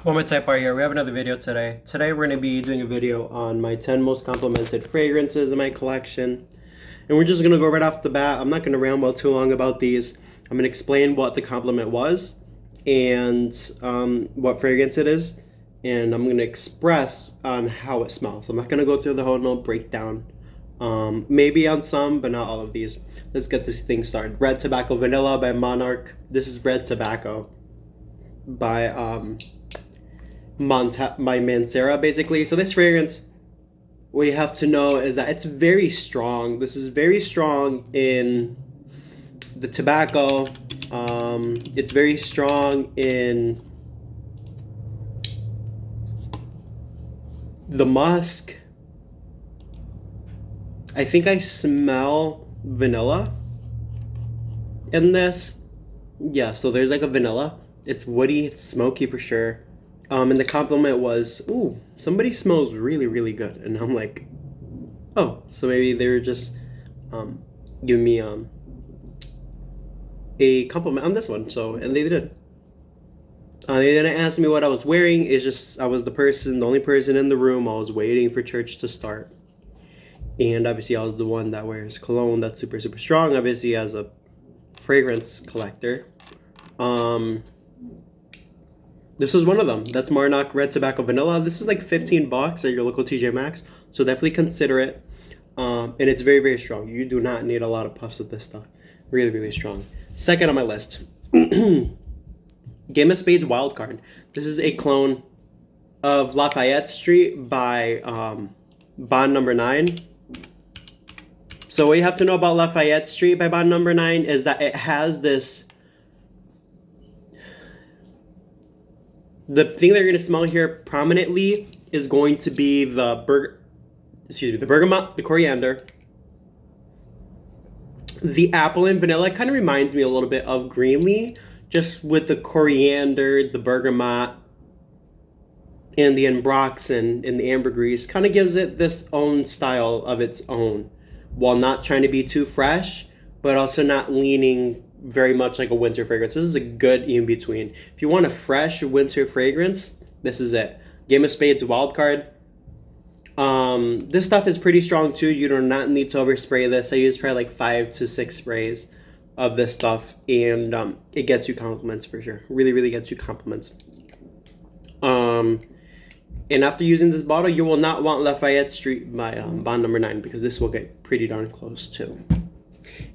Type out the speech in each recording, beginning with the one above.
Moment Type R here. We have another video today. Today we're going to be doing a video on my 10 most complimented fragrances in my collection. And we're just going to go right off the bat. I'm not going to ramble too long about these. I'm going to explain what the compliment was and what fragrance it is. And I'm going to express on how it smells. I'm not going to go through the whole note breakdown. Maybe on some, but not all of these. Let's get this thing started. Red Tobacco Vanilla by Monarch. This is Red Tobacco by Mancera, basically. So this fragrance, what you have to know is that it's very strong. This is very strong in the tobacco. It's very strong in the musk. I think I smell vanilla in this. Yeah, so there's like a vanilla. It's woody, it's smoky for sure. And the compliment was, ooh, somebody smells really, really good. And I'm like, oh, so maybe they were just giving me a compliment on this one. So, and they did. They didn't ask me what I was wearing. It's just, I was the only person in the room. I was waiting for church to start. And obviously I was the one that wears cologne that's super, super strong, obviously as a fragrance collector. This is one of them. That's Monarch Red Tobacco Vanilla. This is like $15 at your local TJ Maxx, so definitely consider it. And it's very, very strong. You do not need a lot of puffs with this stuff. Really, really strong. Second on my list, Game of Spades Wildcard. This is a clone of Lafayette Street by Bond Number 9. So what you have to know about Lafayette Street by Bond Number 9 is that it has this... The thing that you're going to smell here prominently is going to be the bergamot, the coriander, the apple and vanilla. It kind of reminds me a little bit of Greenlee, just with the coriander, the bergamot, and the ambroxan and the ambergris. Kind of gives it this own style of its own, while not trying to be too fresh, but also not leaning very much like a winter fragrance. This is a good in-between. If you want a fresh winter fragrance, this is it. Game of Spades Wildcard. This stuff is pretty strong too. You do not need to overspray this. I use probably like 5 to 6 sprays of this stuff, and it gets you compliments for sure. Really, really gets you compliments. And after using this bottle, you will not want Lafayette Street by Bond Number 9, because this will get pretty darn close too.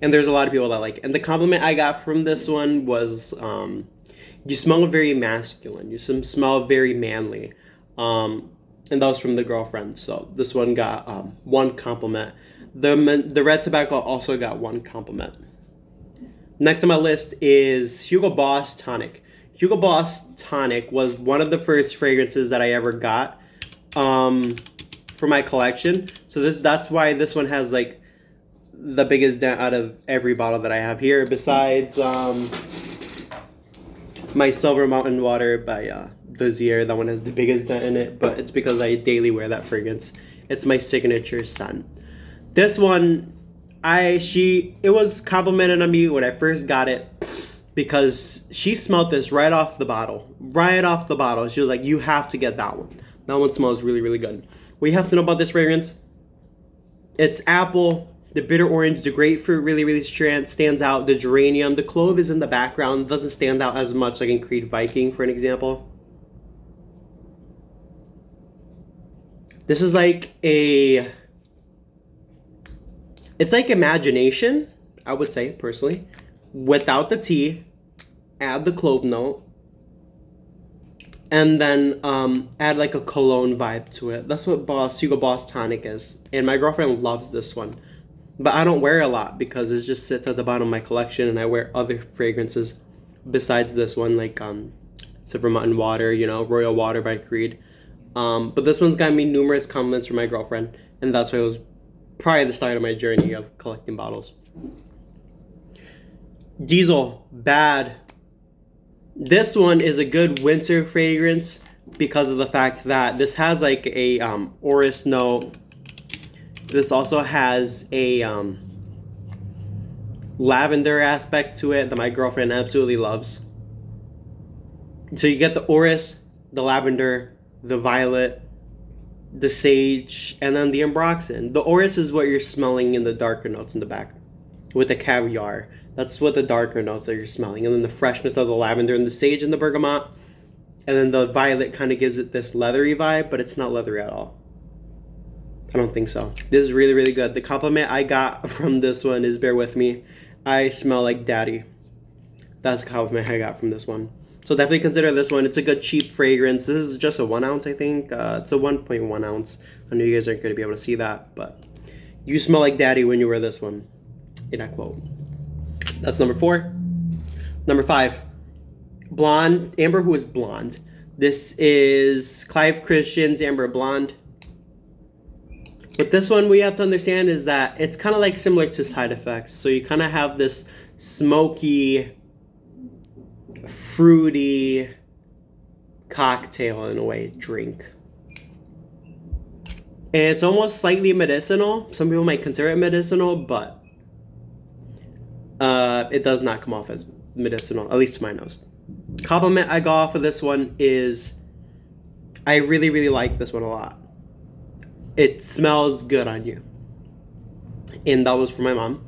And there's a lot of people that like it. And the compliment I got from this one was, you smell very masculine. You smell very manly. And that was from the girlfriend. So this one got one compliment. The Red Tobacco also got one compliment. Next on my list is Hugo Boss Tonic. Hugo Boss Tonic was one of the first fragrances that I ever got for my collection. So that's why this one has like the biggest dent out of every bottle that I have here, besides my Silver Mountain Water by Dozier. That one has the biggest dent in it, but it's because I daily wear that fragrance. It's my signature scent. This one, it was complimented on me when I first got it, because she smelled this right off the bottle. Right off the bottle. She was like, you have to get that one. That one smells really, really good. What you have to know about this fragrance, it's apple, the bitter orange, the grapefruit really, really stands out. The geranium, the clove is in the background, doesn't stand out as much like in Creed Viking, for an example. This is like it's like imagination, I would say, personally. Without the tea, add the clove note, and then add like a cologne vibe to it. That's what Hugo Boss Tonic is. And my girlfriend loves this one. But I don't wear a lot because it just sits at the bottom of my collection, and I wear other fragrances besides this one, like Silver Mountain Water, Royal Water by Creed. But this one's got me numerous compliments from my girlfriend, and that's why it was probably the start of my journey of collecting bottles. Diesel Bad. This one is a good winter fragrance because of the fact that this has like a orris note. This also has a lavender aspect to it that my girlfriend absolutely loves. So you get the orris, the lavender, the violet, the sage, and then the ambroxan. The orris is what you're smelling in the darker notes in the back with the caviar. That's what the darker notes that you're smelling. And then the freshness of the lavender and the sage and the bergamot. And then the violet kind of gives it this leathery vibe, but it's not leathery at all. I don't think so. This is really, really good. The compliment I got from this one is, bear with me, I smell like daddy. That's the compliment I got from this one. So definitely consider this one. It's a good cheap fragrance. This is just a 1 ounce, I think. It's a 1.1 ounce. I know you guys aren't going to be able to see that, but you smell like daddy when you wear this one. In that quote. That's number 4. Number 5. Blonde. Amber Who is Blonde. This is Clive Christian's Amber Blonde. With this one, we have to understand is that it's kind of like similar to Side Effects. So you kind of have this smoky, fruity cocktail in a way, drink. And it's almost slightly medicinal. Some people might consider it medicinal, but it does not come off as medicinal, at least to my nose. Compliment I got off of this one is I really, really like this one a lot. It smells good on you. And that was from my mom.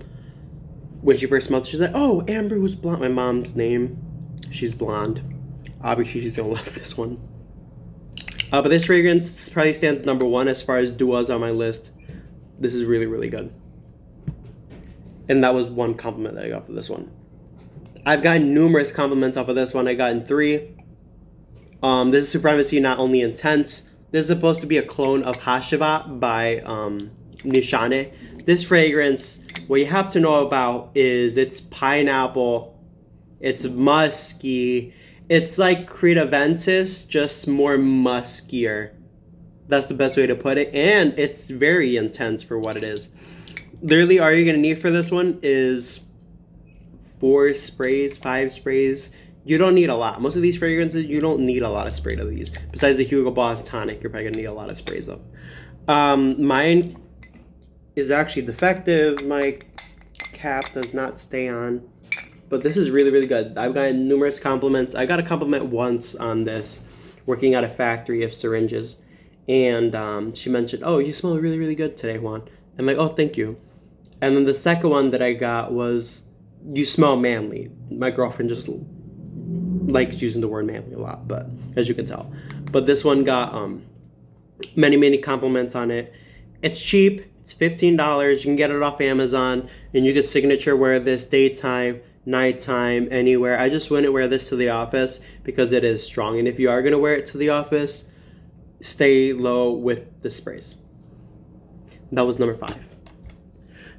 When she first smelled it, she's like, oh, Amber Who's Blonde. My mom's name. She's blonde. Obviously, she's going to love this one. But this fragrance probably stands number 1 as far as duos on my list. This is really, really good. And that was one compliment that I got for this one. I've gotten numerous compliments off of this one. I gotten 3. This is Supremacy Not Only Intense. This is supposed to be a clone of Hashivat by Nishane. This fragrance, what you have to know about is it's pineapple, it's musky, it's like Creed Aventus, just more muskier. That's the best way to put it, and it's very intense for what it is. Literally, all you're going to need for this one is 4 sprays, 5 sprays. You don't need a lot. Most of these fragrances, you don't need a lot of spray of these. Besides the Hugo Boss tonic, you're probably going to need a lot of sprays of. Mine is actually defective. My cap does not stay on. But this is really, really good. I've gotten numerous compliments. I got a compliment once on this, working at a factory of syringes. And she mentioned, oh, you smell really, really good today, Juan. I'm like, oh, thank you. And then the second one that I got was, you smell manly. My girlfriend just likes using the word manly a lot, but as you can tell. But this one got many, many compliments on it. It's cheap. It's $15. You can get it off Amazon, and you can signature wear this daytime, nighttime, anywhere. I just wouldn't wear this to the office because it is strong. And if you are going to wear it to the office, stay low with the sprays. That was number 5.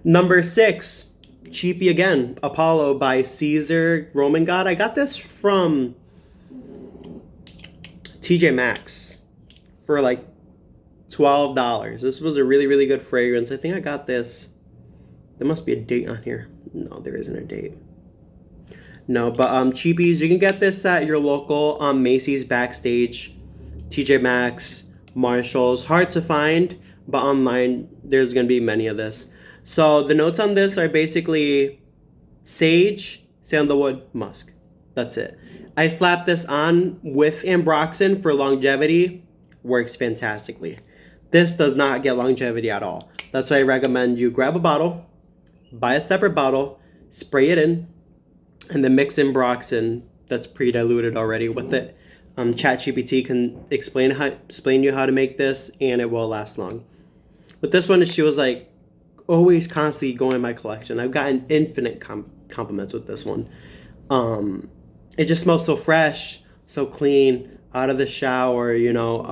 Number 6. Cheapy again, Apollo by Caesar Roman God. I got this from TJ Maxx for like $12. This was a really, really good fragrance. I think I got this. There must be a date on here. No, there isn't a date. No, but cheapies, you can get this at your local Macy's Backstage, TJ Maxx, Marshalls. Hard to find, but online there's going to be many of this. So the notes on this are basically sage, sandalwood, musk. That's it. I slapped this on with ambroxan for longevity. Works fantastically. This does not get longevity at all. That's why I recommend you grab a bottle, buy a separate bottle, spray it in, and then mix ambroxan that's pre-diluted already with it. ChatGPT can explain you how to make this, and it will last long. With this one, she was like, always constantly going in my collection. I've gotten infinite compliments with this one. It just smells so fresh, so clean, out of the shower, you know,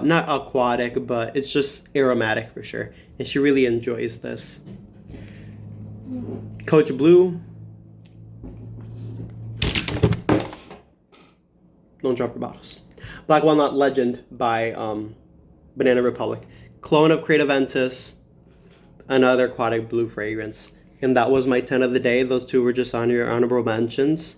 not aquatic, but it's just aromatic for sure. And she really enjoys this. Coach Blue. Don't drop your bottles. Black Walnut Legend by Banana Republic. Clone of Creed Aventus. Another aquatic blue fragrance. And that was my 10 of the day. Those 2 were just on your honorable mentions.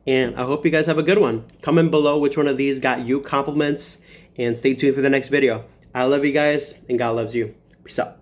And I hope you guys have a good one. Comment below which one of these got you compliments. And stay tuned for the next video. I love you guys, and God loves you. Peace out.